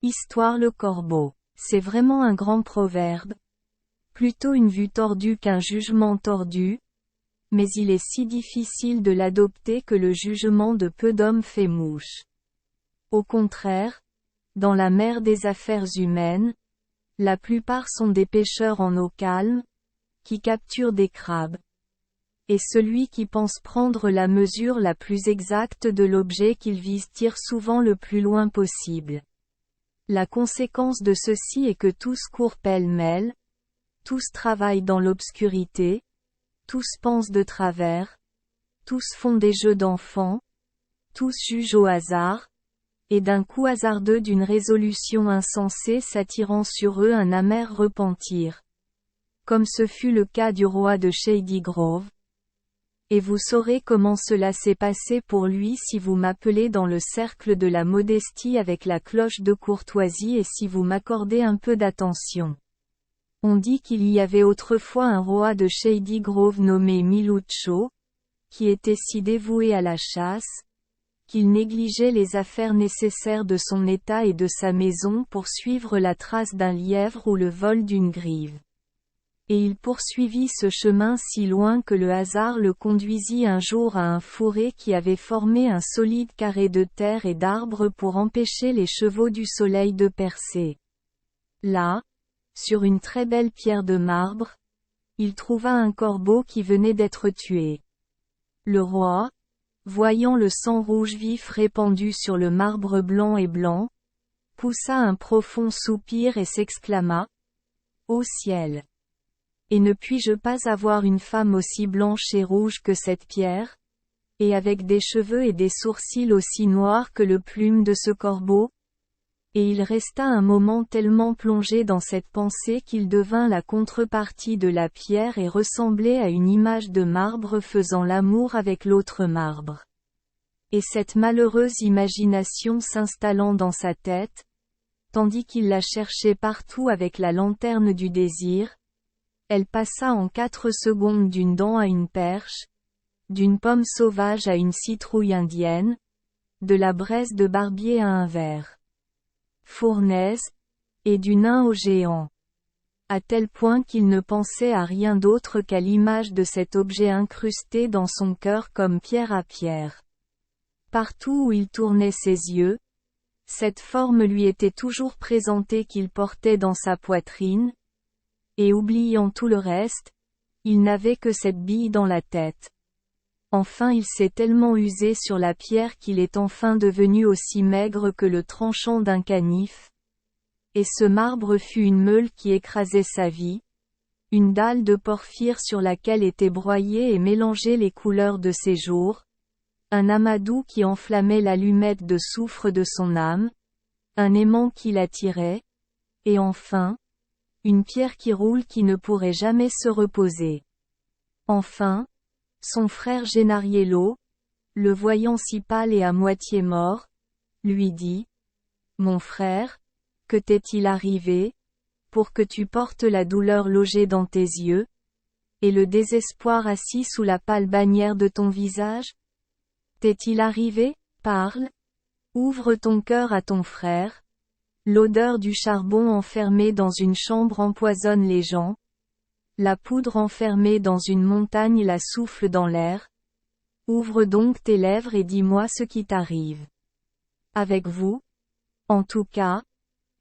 Histoire le corbeau. C'est vraiment un grand proverbe. Plutôt une vue tordue qu'un jugement tordu. Mais il est si difficile de l'adopter que le jugement de peu d'hommes fait mouche. Au contraire, dans la mer des affaires humaines, la plupart sont des pêcheurs en eau calme, qui capturent des crabes. Et celui qui pense prendre la mesure la plus exacte de l'objet qu'il vise tire souvent le plus loin possible. La conséquence de ceci est que tous courent pêle-mêle, tous travaillent dans l'obscurité, tous pensent de travers, tous font des jeux d'enfants, tous jugent au hasard, et d'un coup hasardeux d'une résolution insensée s'attirant sur eux un amer repentir. Comme ce fut le cas du roi de Shady Grove. Et vous saurez comment cela s'est passé pour lui si vous m'appelez dans le cercle de la modestie avec la cloche de courtoisie et si vous m'accordez un peu d'attention. On dit qu'il y avait autrefois un roi de Shady Grove nommé Milucho, qui était si dévoué à la chasse, qu'il négligeait les affaires nécessaires de son état et de sa maison pour suivre la trace d'un lièvre ou le vol d'une grive. Et il poursuivit ce chemin si loin que le hasard le conduisit un jour à un fourré qui avait formé un solide carré de terre et d'arbres pour empêcher les chevaux du soleil de percer. Là, sur une très belle pierre de marbre, il trouva un corbeau qui venait d'être tué. Le roi, voyant le sang rouge vif répandu sur le marbre blanc, poussa un profond soupir et s'exclama : « Ô ciel ! Et ne puis-je pas avoir une femme aussi blanche et rouge que cette pierre, et avec des cheveux et des sourcils aussi noirs que le plume de ce corbeau ? Et il resta un moment tellement plongé dans cette pensée qu'il devint la contrepartie de la pierre et ressemblait à une image de marbre faisant l'amour avec l'autre marbre. Et cette malheureuse imagination s'installant dans sa tête, tandis qu'il la cherchait partout avec la lanterne du désir, elle passa en 4 secondes d'une dent à une perche, d'une pomme sauvage à une citrouille indienne, de la braise de barbier à un ver fournaise, et du nain au géant. À tel point qu'il ne pensait à rien d'autre qu'à l'image de cet objet incrusté dans son cœur comme pierre à pierre. Partout où il tournait ses yeux, cette forme lui était toujours présentée qu'il portait dans sa poitrine, et oubliant tout le reste, il n'avait que cette bille dans la tête. Enfin il s'est tellement usé sur la pierre qu'il est enfin devenu aussi maigre que le tranchant d'un canif. Et ce marbre fut une meule qui écrasait sa vie, une dalle de porphyre sur laquelle étaient broyées et mélangées les couleurs de ses jours, un amadou qui enflammait l'allumette de soufre de son âme, un aimant qui l'attirait, et enfin, une pierre qui roule qui ne pourrait jamais se reposer. Enfin, son frère Gennariello, le voyant si pâle et à moitié mort, lui dit : « Mon frère, que t'est-il arrivé, pour que tu portes la douleur logée dans tes yeux, et le désespoir assis sous la pâle bannière de ton visage ? T'est-il arrivé ? Parle. Ouvre ton cœur à ton frère. L'odeur du charbon enfermé dans une chambre empoisonne les gens. La poudre enfermée dans une montagne la souffle dans l'air. Ouvre donc tes lèvres et dis-moi ce qui t'arrive. Avec vous ? En tout cas,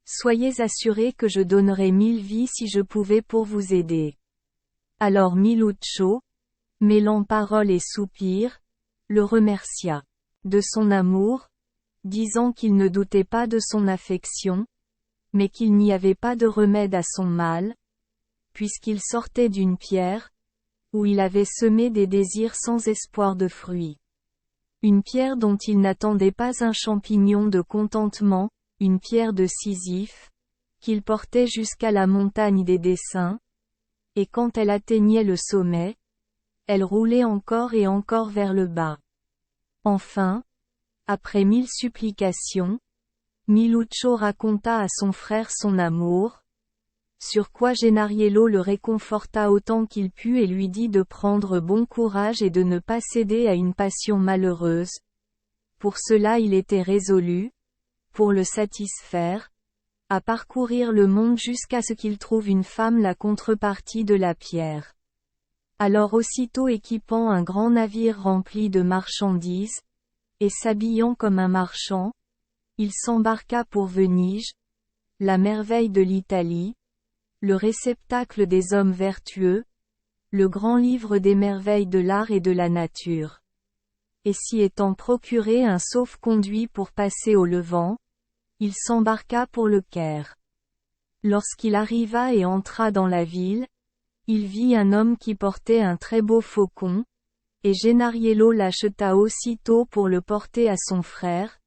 soyez assurés que je donnerais 1000 vies si je pouvais pour vous aider. » Alors Milucho, mêlant paroles et soupirs, le remercia de son amour, disant qu'il ne doutait pas de son affection, mais qu'il n'y avait pas de remède à son mal, puisqu'il sortait d'une pierre, où il avait semé des désirs sans espoir de fruits. Une pierre dont il n'attendait pas un champignon de contentement, une pierre de Sisyphe, qu'il portait jusqu'à la montagne des desseins, et quand elle atteignait le sommet, elle roulait encore et encore vers le bas. Enfin, après 1000 supplications, Milucho raconta à son frère son amour, sur quoi Gennariello le réconforta autant qu'il put et lui dit de prendre bon courage et de ne pas céder à une passion malheureuse. Pour cela il était résolu, pour le satisfaire, à parcourir le monde jusqu'à ce qu'il trouve une femme la contrepartie de la pierre. Alors aussitôt équipant un grand navire rempli de marchandises, et s'habillant comme un marchand, il s'embarqua pour Venise, la merveille de l'Italie, le réceptacle des hommes vertueux, le grand livre des merveilles de l'art et de la nature. Et s'y étant procuré un sauf-conduit pour passer au Levant, il s'embarqua pour le Caire. Lorsqu'il arriva et entra dans la ville, il vit un homme qui portait un très beau faucon, et Gennariello l'acheta aussitôt pour le porter à son frère,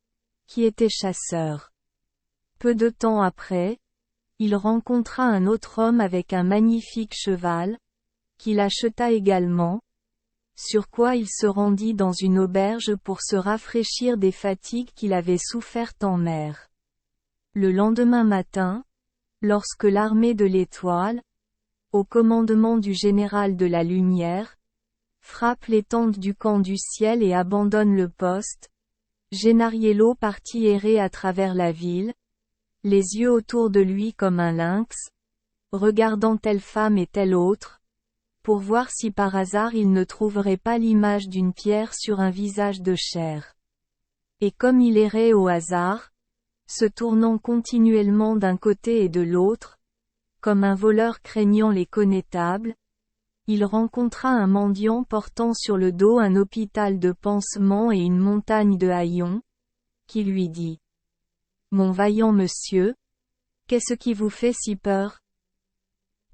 qui était chasseur. Peu de temps après, il rencontra un autre homme avec un magnifique cheval, qu'il acheta également, sur quoi il se rendit dans une auberge pour se rafraîchir des fatigues qu'il avait souffertes en mer. Le lendemain matin, lorsque l'armée de l'Étoile, au commandement du général de la Lumière, frappe les tentes du camp du ciel et abandonne le poste, Gennariello partit errer à travers la ville, les yeux autour de lui comme un lynx, regardant telle femme et telle autre, pour voir si par hasard il ne trouverait pas l'image d'une pierre sur un visage de chair. Et comme il errait au hasard, se tournant continuellement d'un côté et de l'autre, comme un voleur craignant les connétables, il rencontra un mendiant portant sur le dos un hôpital de pansements et une montagne de haillons, qui lui dit: « Mon vaillant monsieur, qu'est-ce qui vous fait si peur?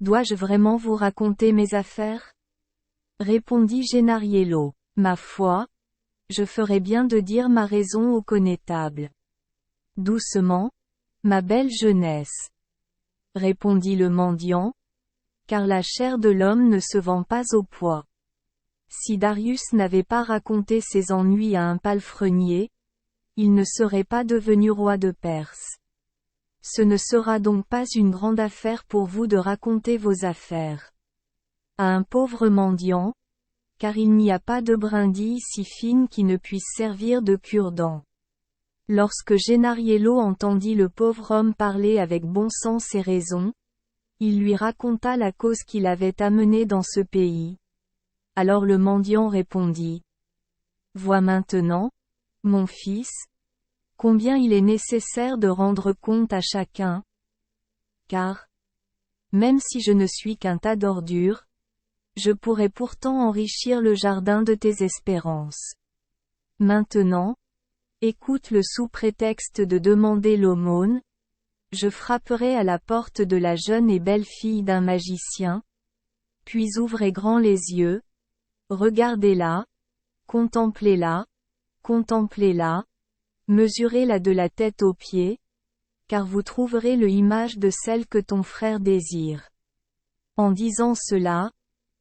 Dois-je vraiment vous raconter mes affaires? » Répondit Gennariello. « Ma foi, je ferais bien de dire ma raison au connétable. » « Doucement, ma belle jeunesse, » répondit le mendiant, car la chair de l'homme ne se vend pas au poids. Si Darius n'avait pas raconté ses ennuis à un palefrenier, il ne serait pas devenu roi de Perse. Ce ne sera donc pas une grande affaire pour vous de raconter vos affaires à un pauvre mendiant, car il n'y a pas de brindille si fine qui ne puisse servir de cure-dent. Lorsque Gennariello entendit le pauvre homme parler avec bon sens et raison, il lui raconta la cause qui l'avait amené dans ce pays. Alors le mendiant répondit: « Vois maintenant, mon fils, combien il est nécessaire de rendre compte à chacun. Car, même si je ne suis qu'un tas d'ordures, je pourrais pourtant enrichir le jardin de tes espérances. Maintenant, écoute le sous-prétexte de demander l'aumône, je frapperai à la porte de la jeune et belle fille d'un magicien, puis ouvrez grand les yeux, regardez-la, contemplez-la, contemplez-la, mesurez-la de la tête aux pieds, car vous trouverez l'image de celle que ton frère désire. » En disant cela,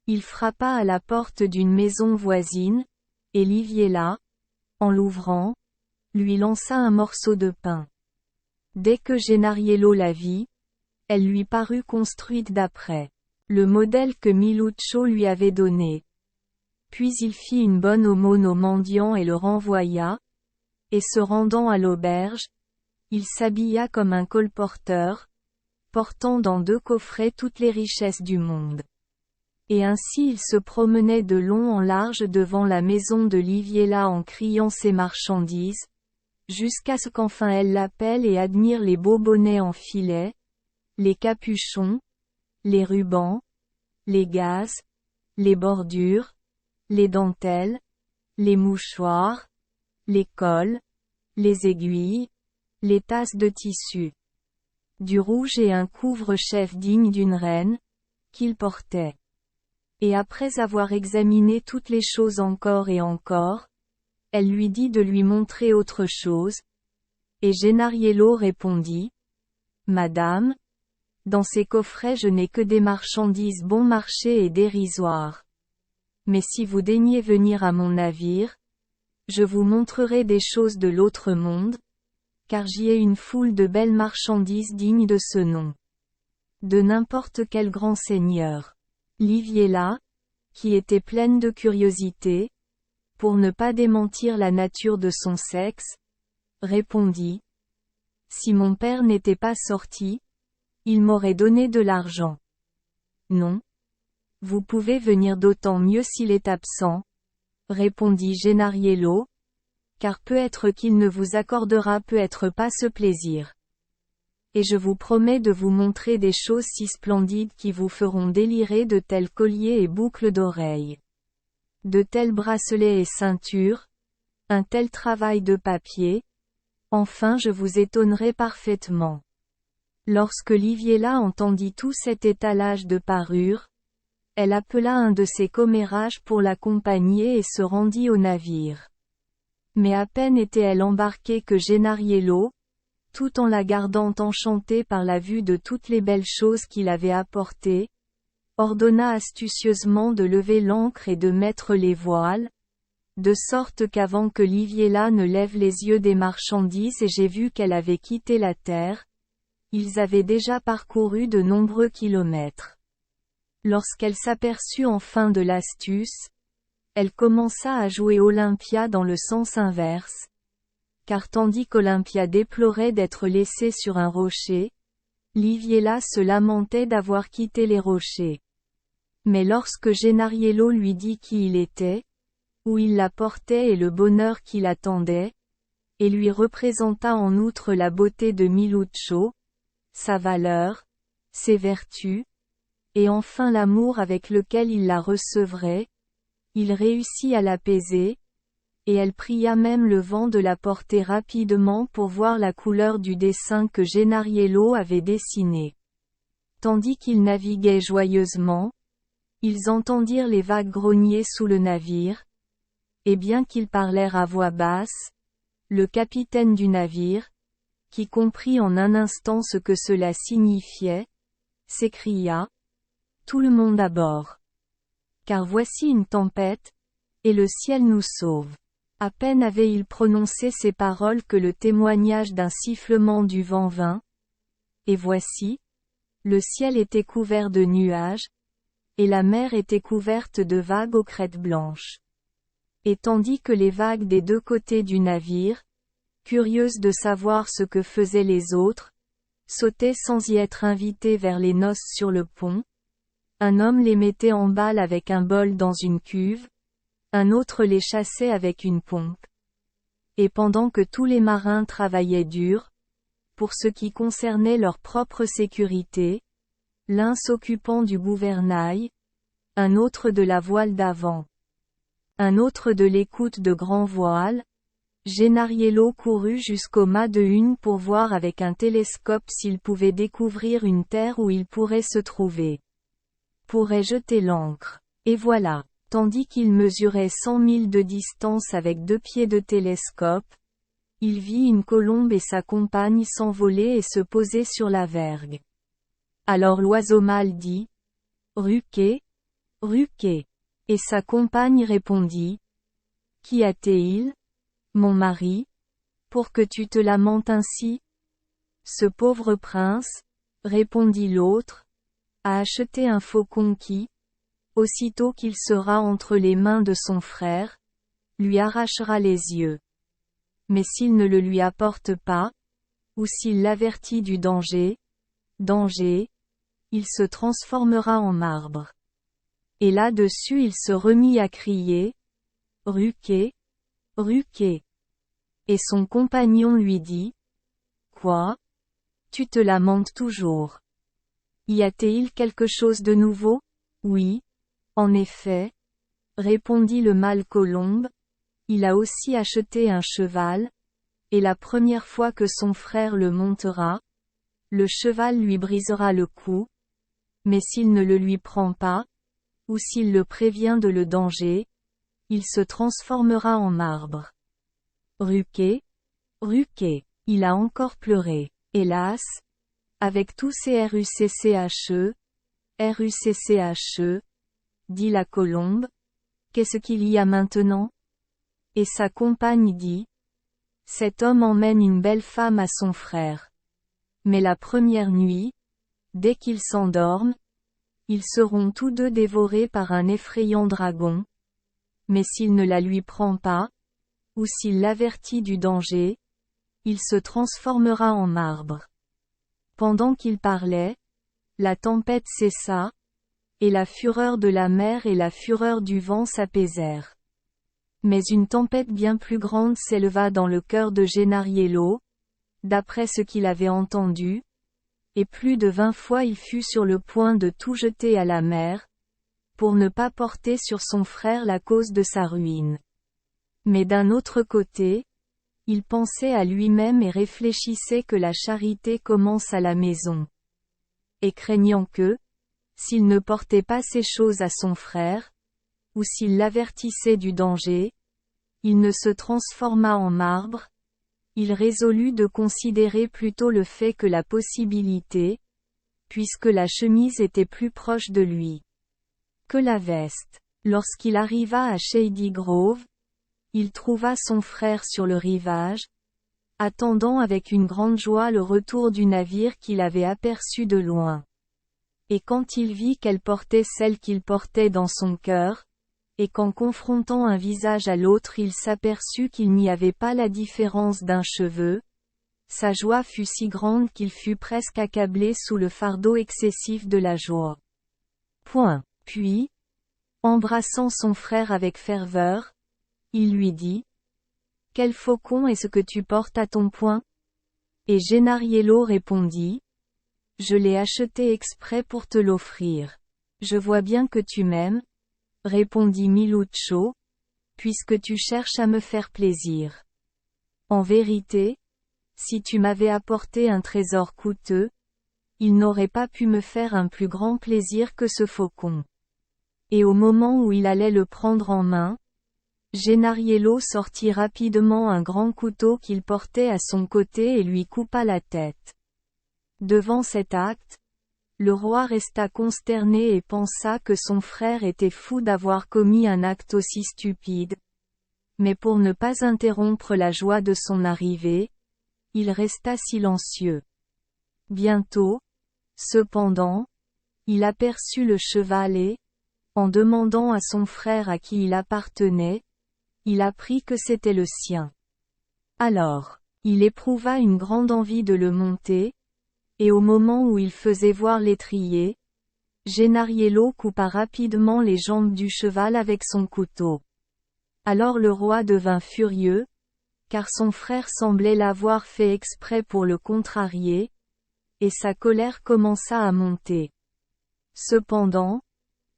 il frappa à la porte d'une maison voisine, et Liviella, en l'ouvrant, lui lança un morceau de pain. Dès que Gennariello la vit, elle lui parut construite d'après le modèle que Miluccio lui avait donné. Puis il fit une bonne aumône au mendiant et le renvoya, et se rendant à l'auberge, il s'habilla comme un colporteur, portant dans 2 coffrets toutes les richesses du monde. Et ainsi il se promenait de long en large devant la maison de Liviella en criant ses marchandises, jusqu'à ce qu'enfin elle l'appelle et admire les beaux bonnets en filet, les capuchons, les rubans, les gazes, les bordures, les dentelles, les mouchoirs, les cols, les aiguilles, les tasses de tissu, du rouge et un couvre-chef digne d'une reine, qu'il portait. Et après avoir examiné toutes les choses encore et encore, elle lui dit de lui montrer autre chose, et Gennariello répondit: « Madame, dans ces coffrets je n'ai que des marchandises bon marché et dérisoires. Mais si vous daignez venir à mon navire, je vous montrerai des choses de l'autre monde, car j'y ai une foule de belles marchandises dignes de ce nom. De n'importe quel grand seigneur. » Liviella, qui était pleine de curiosité, pour ne pas démentir la nature de son sexe, répondit: Si mon père n'était pas sorti, il m'aurait donné de l'argent. Non. Vous pouvez venir d'autant mieux s'il est absent, répondit Gennariello, car peut-être qu'il ne vous accordera peut-être pas ce plaisir. Et je vous promets de vous montrer des choses si splendides qui vous feront délirer, de tels colliers et boucles d'oreilles, de tels bracelets et ceintures, un tel travail de papier, enfin je vous étonnerai parfaitement. Lorsque Liviella entendit tout cet étalage de parures, elle appela un de ses commérages pour l'accompagner et se rendit au navire. Mais à peine était-elle embarquée que Gennariello, tout en la gardant enchantée par la vue de toutes les belles choses qu'il avait apportées, ordonna astucieusement de lever l'ancre et de mettre les voiles, de sorte qu'avant que Liviella ne lève les yeux des marchandises et j'ai vu qu'elle avait quitté la terre, ils avaient déjà parcouru de nombreux kilomètres. Lorsqu'elle s'aperçut enfin de l'astuce, elle commença à jouer Olympia dans le sens inverse, car tandis qu'Olympia déplorait d'être laissée sur un rocher, Liviella se lamentait d'avoir quitté les rochers. Mais lorsque Gennariello lui dit qui il était, où il la portait et le bonheur qui l'attendait, et lui représenta en outre la beauté de Miluccio, sa valeur, ses vertus, et enfin l'amour avec lequel il la recevrait, il réussit à l'apaiser, et elle pria même le vent de la porter rapidement pour voir la couleur du dessin que Gennariello avait dessiné. Tandis qu'ils naviguaient joyeusement, ils entendirent les vagues grogner sous le navire, et bien qu'ils parlèrent à voix basse, le capitaine du navire, qui comprit en un instant ce que cela signifiait, s'écria: Tout le monde à bord. Car voici une tempête, et le ciel nous sauve. À peine avait-il prononcé ces paroles que le témoignage d'un sifflement du vent vint, et voici, le ciel était couvert de nuages, et la mer était couverte de vagues aux crêtes blanches. Et tandis que les vagues des deux côtés du navire, curieuses de savoir ce que faisaient les autres, sautaient sans y être invitées vers les noces sur le pont, un homme les mettait en balle avec un bol dans une cuve, un autre les chassait avec une pompe. Et pendant que tous les marins travaillaient dur, pour ce qui concernait leur propre sécurité, l'un s'occupant du gouvernail, un autre de la voile d'avant, un autre de l'écoute de grand voile, Gennariello courut jusqu'au mât de une pour voir avec un télescope s'il pouvait découvrir une terre où il pourrait se trouver. Pourrait jeter l'ancre. Et voilà, tandis qu'il mesurait 100 milles de distance avec 2 pieds de télescope, il vit une colombe et sa compagne s'envoler et se poser sur la vergue. Alors l'oiseau mâle dit: Ruquet, Ruquet. Et sa compagne répondit: Qui a-t-il, mon mari, pour que tu te lamentes ainsi? Ce pauvre prince, répondit l'autre, a acheté un faucon qui, aussitôt qu'il sera entre les mains de son frère, lui arrachera les yeux. Mais s'il ne le lui apporte pas, ou s'il l'avertit du danger, il se transformera en marbre. Et là-dessus il se remit à crier: Ruquet, Ruquet. Et son compagnon lui dit: Quoi? Tu te lamentes toujours. Y a-t-il quelque chose de nouveau? Oui, en effet, répondit le mâle colombe, il a aussi acheté un cheval, et la première fois que son frère le montera, le cheval lui brisera le cou, mais s'il ne le lui prend pas, ou s'il le prévient de le danger, il se transformera en marbre. Ruquet, Ruquet, il a encore pleuré, hélas, avec tous ces rucche, rucche, dit la colombe, qu'est-ce qu'il y a maintenant? Et sa compagne dit: Cet homme emmène une belle femme à son frère. Mais la première nuit, dès qu'ils s'endorment, ils seront tous deux dévorés par un effrayant dragon. Mais s'il ne la lui prend pas, ou s'il l'avertit du danger, il se transformera en marbre. Pendant qu'il parlait, la tempête cessa, et la fureur de la mer et la fureur du vent s'apaisèrent. Mais une tempête bien plus grande s'éleva dans le cœur de Gennariello, d'après ce qu'il avait entendu, et plus de 20 fois il fut sur le point de tout jeter à la mer, pour ne pas porter sur son frère la cause de sa ruine. Mais d'un autre côté, il pensait à lui-même et réfléchissait que la charité commence à la maison. Et craignant que, s'il ne portait pas ces choses à son frère, ou s'il l'avertissait du danger, il ne se transforma en marbre, il résolut de considérer plutôt le fait que la possibilité, puisque la chemise était plus proche de lui que la veste. Lorsqu'il arriva à Shady Grove, il trouva son frère sur le rivage, attendant avec une grande joie le retour du navire qu'il avait aperçu de loin. Et quand il vit qu'elle portait celle qu'il portait dans son cœur, et qu'en confrontant un visage à l'autre il s'aperçut qu'il n'y avait pas la différence d'un cheveu, sa joie fut si grande qu'il fut presque accablé sous le fardeau excessif de la joie. Puis, embrassant son frère avec ferveur, il lui dit: « Quel faucon est-ce que tu portes à ton poing ?» Et Gennariello répondit: « Je l'ai acheté exprès pour te l'offrir. Je vois bien que tu m'aimes, » répondit Miluccio, « puisque tu cherches à me faire plaisir. En vérité, si tu m'avais apporté un trésor coûteux, il n'aurait pas pu me faire un plus grand plaisir que ce faucon. » Et au moment où il allait le prendre en main, Gennariello sortit rapidement un grand couteau qu'il portait à son côté et lui coupa la tête. Devant cet acte, le roi resta consterné et pensa que son frère était fou d'avoir commis un acte aussi stupide. Mais pour ne pas interrompre la joie de son arrivée, il resta silencieux. Bientôt, cependant, il aperçut le cheval et, en demandant à son frère à qui il appartenait, il apprit que c'était le sien. Alors, il éprouva une grande envie de le monter, et au moment où il faisait voir l'étrier, Gennariello coupa rapidement les jambes du cheval avec son couteau. Alors le roi devint furieux, car son frère semblait l'avoir fait exprès pour le contrarier, et sa colère commença à monter. Cependant,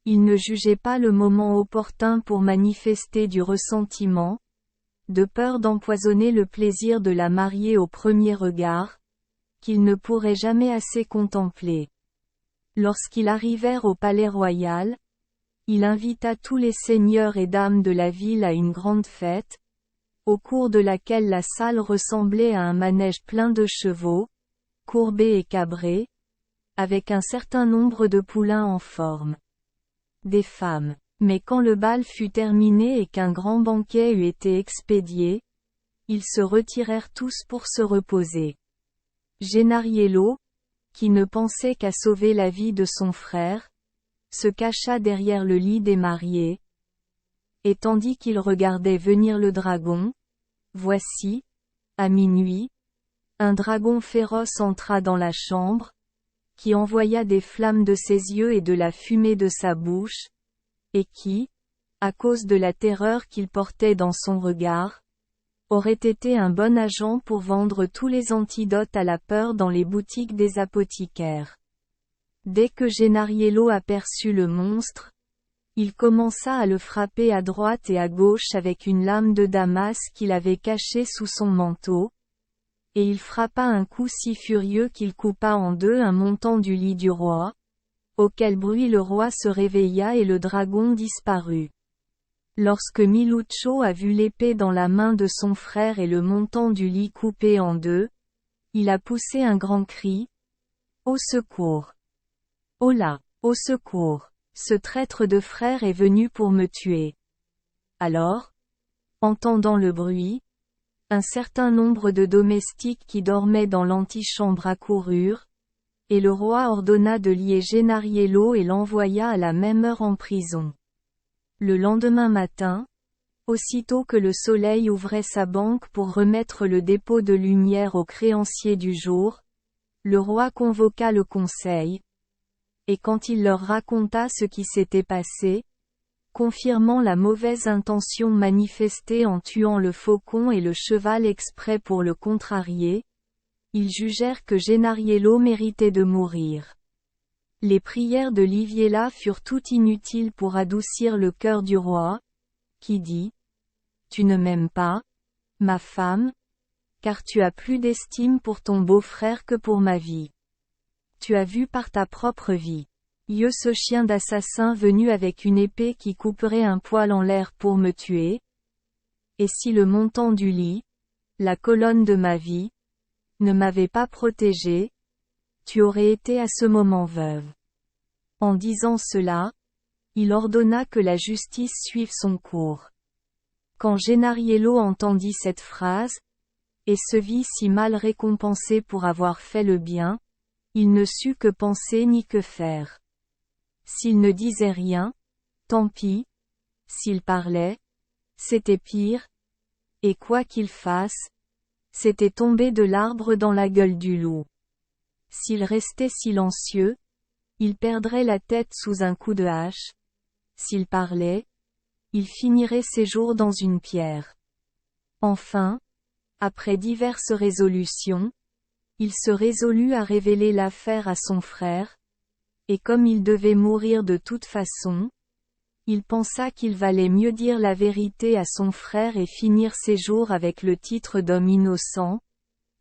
il ne jugeait pas le moment opportun pour manifester du ressentiment, de peur d'empoisonner le plaisir de la mariée au premier regard, qu'il ne pourrait jamais assez contempler. Lorsqu'ils arrivèrent au palais royal, il invita tous les seigneurs et dames de la ville à une grande fête, au cours de laquelle la salle ressemblait à un manège plein de chevaux, courbés et cabrés, avec un certain nombre de poulains en forme. Des femmes. Mais quand le bal fut terminé et qu'un grand banquet eut été expédié, ils se retirèrent tous pour se reposer. Gennariello, qui ne pensait qu'à sauver la vie de son frère, se cacha derrière le lit des mariés. Et tandis qu'il regardait venir le dragon, voici, à minuit, un dragon féroce entra dans la chambre, qui envoya des flammes de ses yeux et de la fumée de sa bouche, et qui, à cause de la terreur qu'il portait dans son regard, aurait été un bon agent pour vendre tous les antidotes à la peur dans les boutiques des apothicaires. Dès que Gennariello aperçut le monstre, il commença à le frapper à droite et à gauche avec une lame de Damas qu'il avait cachée sous son manteau, et il frappa un coup si furieux qu'il coupa en deux un montant du lit du roi, auquel bruit le roi se réveilla et le dragon disparut. Lorsque Miluccio a vu l'épée dans la main de son frère et le montant du lit coupé en deux, il a poussé un grand cri. « Au secours! Oh là! Au secours! Ce traître de frère est venu pour me tuer. » Alors, entendant le bruit, un certain nombre de domestiques qui dormaient dans l'antichambre accoururent, et le roi ordonna de lier Gennariello et l'envoya à la même heure en prison. Le lendemain matin, Aussitôt que le soleil ouvrait sa banque pour remettre le dépôt de lumière aux créanciers du jour, le roi convoqua le conseil. Et quand il leur raconta ce qui s'était passé, confirmant la mauvaise intention manifestée en tuant le faucon et le cheval exprès pour le contrarier, ils jugèrent que Gennariello méritait de mourir. Les prières de Liviella furent toutes inutiles pour adoucir le cœur du roi, qui dit: « Tu ne m'aimes pas, ma femme, car tu as plus d'estime pour ton beau-frère que pour ma vie. Tu as vu par ta propre vie. Ce chien d'assassin venu avec une épée qui couperait un poil en l'air pour me tuer. Et si le montant du lit, la colonne de ma vie, ne m'avait pas protégée, tu aurais été à ce moment veuve. » En disant cela, il ordonna que la justice suive son cours. Quand Gennariello entendit cette phrase, et se vit si mal récompensé pour avoir fait le bien, il ne sut que penser ni que faire. S'il ne disait rien, tant pis. S'il parlait, c'était pire. Et quoi qu'il fasse, c'était tomber de l'arbre dans la gueule du loup. S'il restait silencieux, il perdrait la tête sous un coup de hache. S'il parlait, il finirait ses jours dans une pierre. Enfin, après diverses résolutions, il se résolut à révéler l'affaire à son frère, et comme il devait mourir de toute façon, il pensa qu'il valait mieux dire la vérité à son frère et finir ses jours avec le titre d'homme innocent,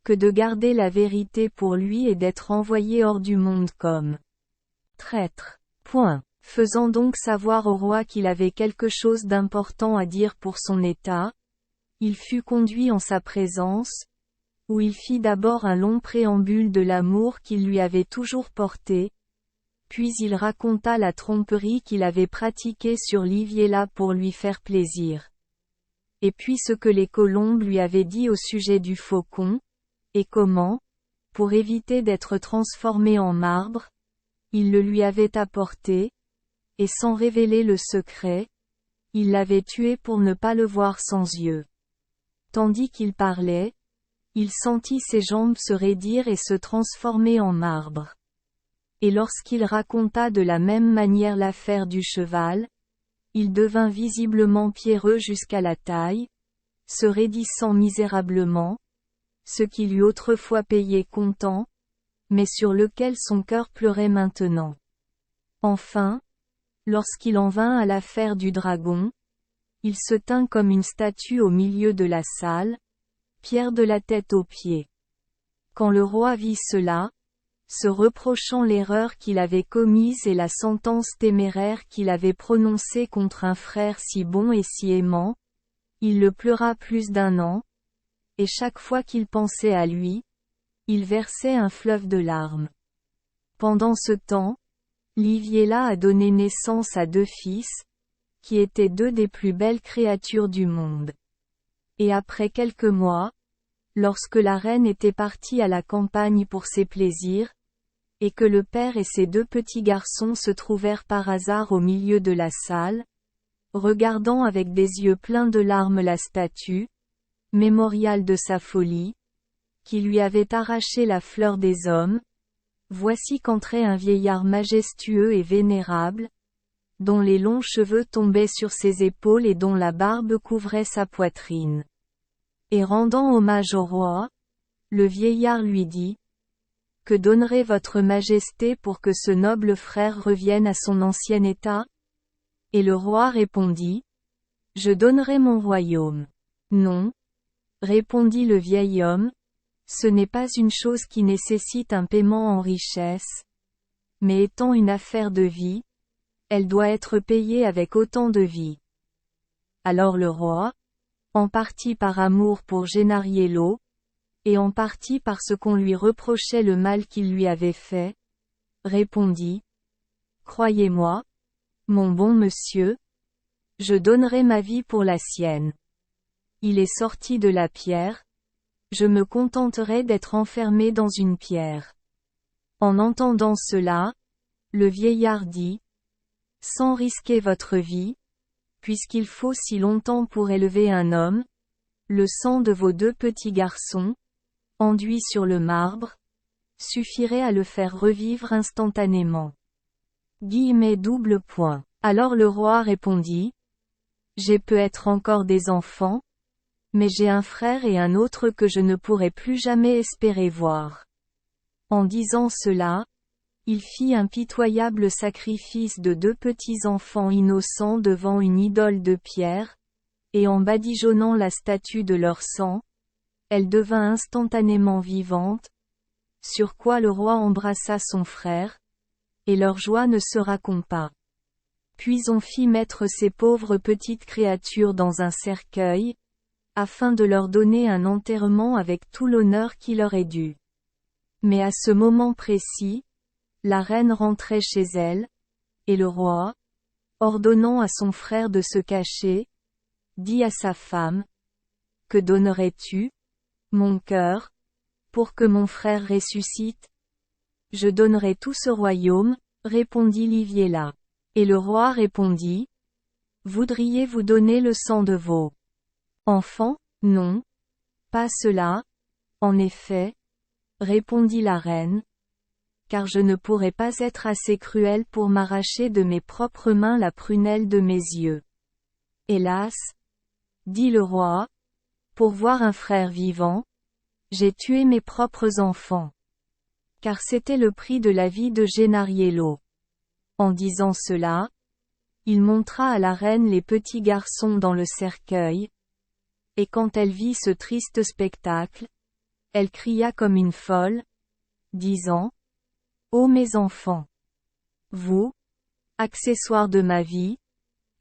que de garder la vérité pour lui et d'être envoyé hors du monde comme traître. Faisant donc savoir au roi qu'il avait quelque chose d'important à dire pour son état, il fut conduit en sa présence, où il fit d'abord un long préambule de l'amour qu'il lui avait toujours porté, puis il raconta la tromperie qu'il avait pratiquée sur Liviella pour lui faire plaisir. Et puis ce que les colombes lui avaient dit au sujet du faucon, et comment, pour éviter d'être transformé en marbre, il le lui avait apporté, et sans révéler le secret, il l'avait tué pour ne pas le voir sans yeux. Tandis qu'il parlait, il sentit ses jambes se raidir et se transformer en marbre. Et lorsqu'il raconta de la même manière l'affaire du cheval, il devint visiblement pierreux jusqu'à la taille, se raidissant misérablement, ce qui lui autrefois payait content, mais sur lequel son cœur pleurait maintenant. Enfin, lorsqu'il en vint à l'affaire du dragon, il se tint comme une statue au milieu de la salle, pierre de la tête aux pieds. Quand le roi vit cela, se reprochant l'erreur qu'il avait commise et la sentence téméraire qu'il avait prononcée contre un frère si bon et si aimant, il le pleura plus d'1 an, et chaque fois qu'il pensait à lui, il versait un fleuve de larmes. Pendant ce temps, Liviella a donné naissance à 2 fils, qui étaient 2 des plus belles créatures du monde. Et après quelques mois, lorsque la reine était partie à la campagne pour ses plaisirs, et que le père et ses 2 petits garçons se trouvèrent par hasard au milieu de la salle, regardant avec des yeux pleins de larmes la statue, mémorial de sa folie, qui lui avait arraché la fleur des hommes, voici qu'entrait un vieillard majestueux et vénérable, dont les longs cheveux tombaient sur ses épaules et dont la barbe couvrait sa poitrine. Et rendant hommage au roi, le vieillard lui dit: « Que donnerait votre majesté pour que ce noble frère revienne à son ancien état ?» Et le roi répondit: « Je donnerai mon royaume. » « Non, » répondit le vieil homme, « ce n'est pas une chose qui nécessite un paiement en richesse. Mais étant une affaire de vie, elle doit être payée avec autant de vie. » Alors le roi, en partie par amour pour Gennariello, et en partie parce qu'on lui reprochait le mal qu'il lui avait fait, répondit: « Croyez-moi, mon bon monsieur, je donnerai ma vie pour la sienne. Il est sorti de la pierre, je me contenterai d'être enfermé dans une pierre. » En entendant cela, le vieillard dit: « Sans risquer votre vie, puisqu'il faut si longtemps pour élever un homme, le sang de vos 2 petits garçons, enduit sur le marbre, suffirait à le faire revivre instantanément. Double point. Alors le roi répondit, j'ai peut-être encore des enfants, mais j'ai un frère et un autre que je ne pourrai plus jamais espérer voir. En disant cela, il fit un pitoyable sacrifice de 2 petits enfants innocents devant une idole de pierre, et en badigeonnant la statue de leur sang, elle devint instantanément vivante, sur quoi le roi embrassa son frère, et leur joie ne se raconte pas. Puis on fit mettre ces pauvres petites créatures dans un cercueil, afin de leur donner un enterrement avec tout l'honneur qui leur est dû. Mais à ce moment précis, la reine rentrait chez elle, et le roi, ordonnant à son frère de se cacher, dit à sa femme, « Que donnerais-tu, mon cœur, pour que mon frère ressuscite ?»« Je donnerai tout ce royaume, répondit Liviella. Et le roi répondit, « Voudriez-vous donner le sang de vos enfants ? Non. Pas cela, en effet, répondit la reine, car je ne pourrais pas être assez cruelle pour m'arracher de mes propres mains la prunelle de mes yeux. Hélas, dit le roi, pour voir un frère vivant, j'ai tué mes propres enfants. Car c'était le prix de la vie de Gennariello. En disant cela, il montra à la reine les petits garçons dans le cercueil, et quand elle vit ce triste spectacle, elle cria comme une folle, disant, « Ô mes enfants! Vous, accessoires de ma vie,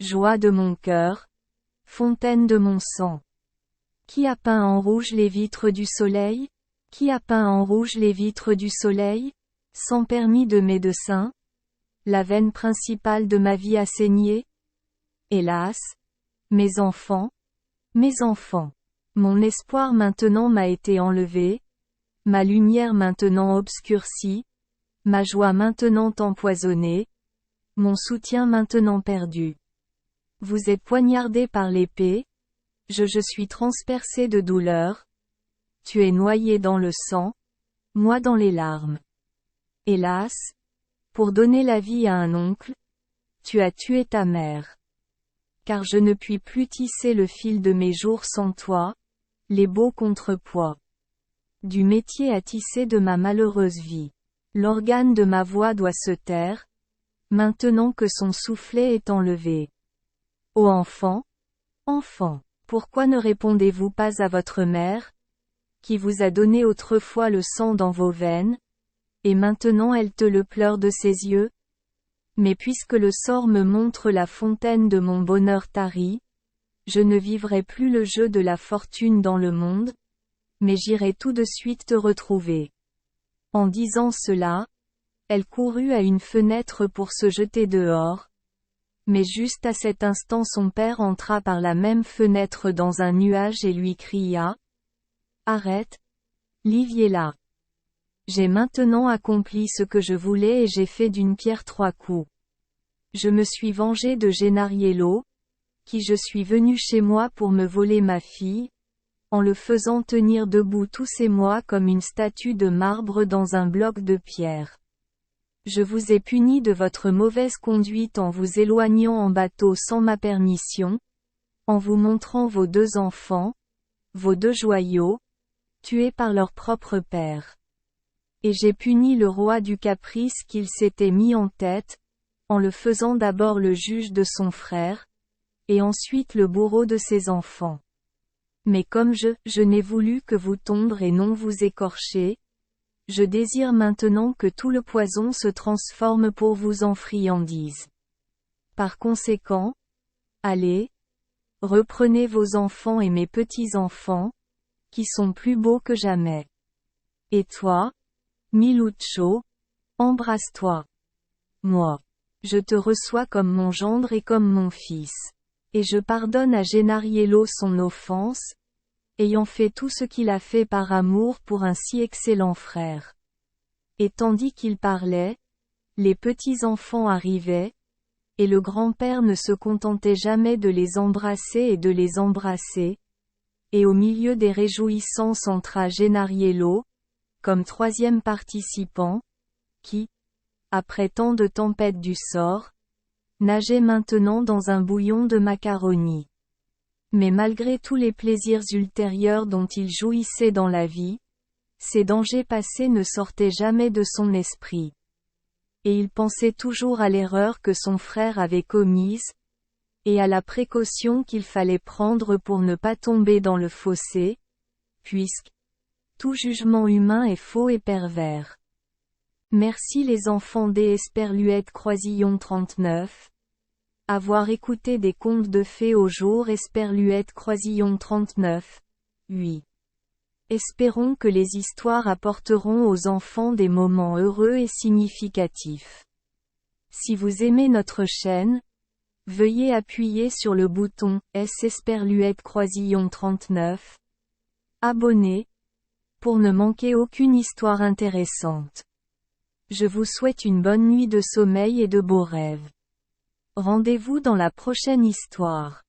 joie de mon cœur, fontaine de mon sang. Qui a peint en rouge les vitres du soleil? Qui a peint en rouge les vitres du soleil? Sans permis de médecin? La veine principale de ma vie a saigné? Hélas! Mes enfants, mon espoir maintenant m'a été enlevé, ma lumière maintenant obscurcie, ma joie maintenant empoisonnée, mon soutien maintenant perdu. Vous êtes poignardés par l'épée, je suis transpercé de douleur, tu es noyé dans le sang, moi dans les larmes. Hélas! Pour donner la vie à un oncle, tu as tué ta mère. Car je ne puis plus tisser le fil de mes jours sans toi, les beaux contrepoids du métier à tisser de ma malheureuse vie. L'organe de ma voix doit se taire, maintenant que son soufflet est enlevé. Ô enfant, pourquoi ne répondez-vous pas à votre mère, qui vous a donné autrefois le sang dans vos veines, et maintenant elle te le pleure de ses yeux? Mais puisque le sort me montre la fontaine de mon bonheur tari, je ne vivrai plus le jeu de la fortune dans le monde, mais j'irai tout de suite te retrouver. En disant cela, elle courut à une fenêtre pour se jeter dehors, mais juste à cet instant son père entra par la même fenêtre dans un nuage et lui cria, « Arrête, Liviella. J'ai maintenant accompli ce que je voulais et j'ai fait d'une pierre 3 coups. Je me suis vengé de Gennariello, qui je suis venu chez moi pour me voler ma fille, en le faisant tenir debout tous ces mois comme une statue de marbre dans un bloc de pierre. Je vous ai puni de votre mauvaise conduite en vous éloignant en bateau sans ma permission, en vous montrant vos 2 enfants, vos 2 joyaux, tués par leur propre père. Et j'ai puni le roi du caprice qu'il s'était mis en tête, en le faisant d'abord le juge de son frère, et ensuite le bourreau de ses enfants. Mais comme je n'ai voulu que vous tondre et non vous écorcher, je désire maintenant que tout le poison se transforme pour vous en friandise. Par conséquent, allez, reprenez vos enfants et mes petits-enfants, qui sont plus beaux que jamais. Et toi, Miluccio, embrasse-toi. Moi, je te reçois comme mon gendre et comme mon fils. Et je pardonne à Gennariello son offense, ayant fait tout ce qu'il a fait par amour pour un si excellent frère. Et tandis qu'il parlait, les petits enfants arrivaient, Et le grand-père ne se contentait jamais de les embrasser et de les embrasser. Et au milieu des réjouissances entra Gennariello, comme troisième participant, qui, après tant de tempêtes du sort, nageait maintenant dans un bouillon de macaroni. Mais malgré tous les plaisirs ultérieurs dont il jouissait dans la vie, ces dangers passés ne sortaient jamais de son esprit. Et il pensait toujours à l'erreur que son frère avait commise, et à la précaution qu'il fallait prendre pour ne pas tomber dans le fossé, puisque tout jugement humain est faux et pervers. Merci les enfants des Esperluette Croisillon 39. Avoir écouté des contes de fées au jour Esperluette Croisillon 39. 8. Espérons que les histoires apporteront aux enfants des moments heureux et significatifs. Si vous aimez notre chaîne, veuillez appuyer sur le bouton S Esperluette Croisillon 39. Abonner, pour ne manquer aucune histoire intéressante. Je vous souhaite une bonne nuit de sommeil et de beaux rêves. Rendez-vous dans la prochaine histoire.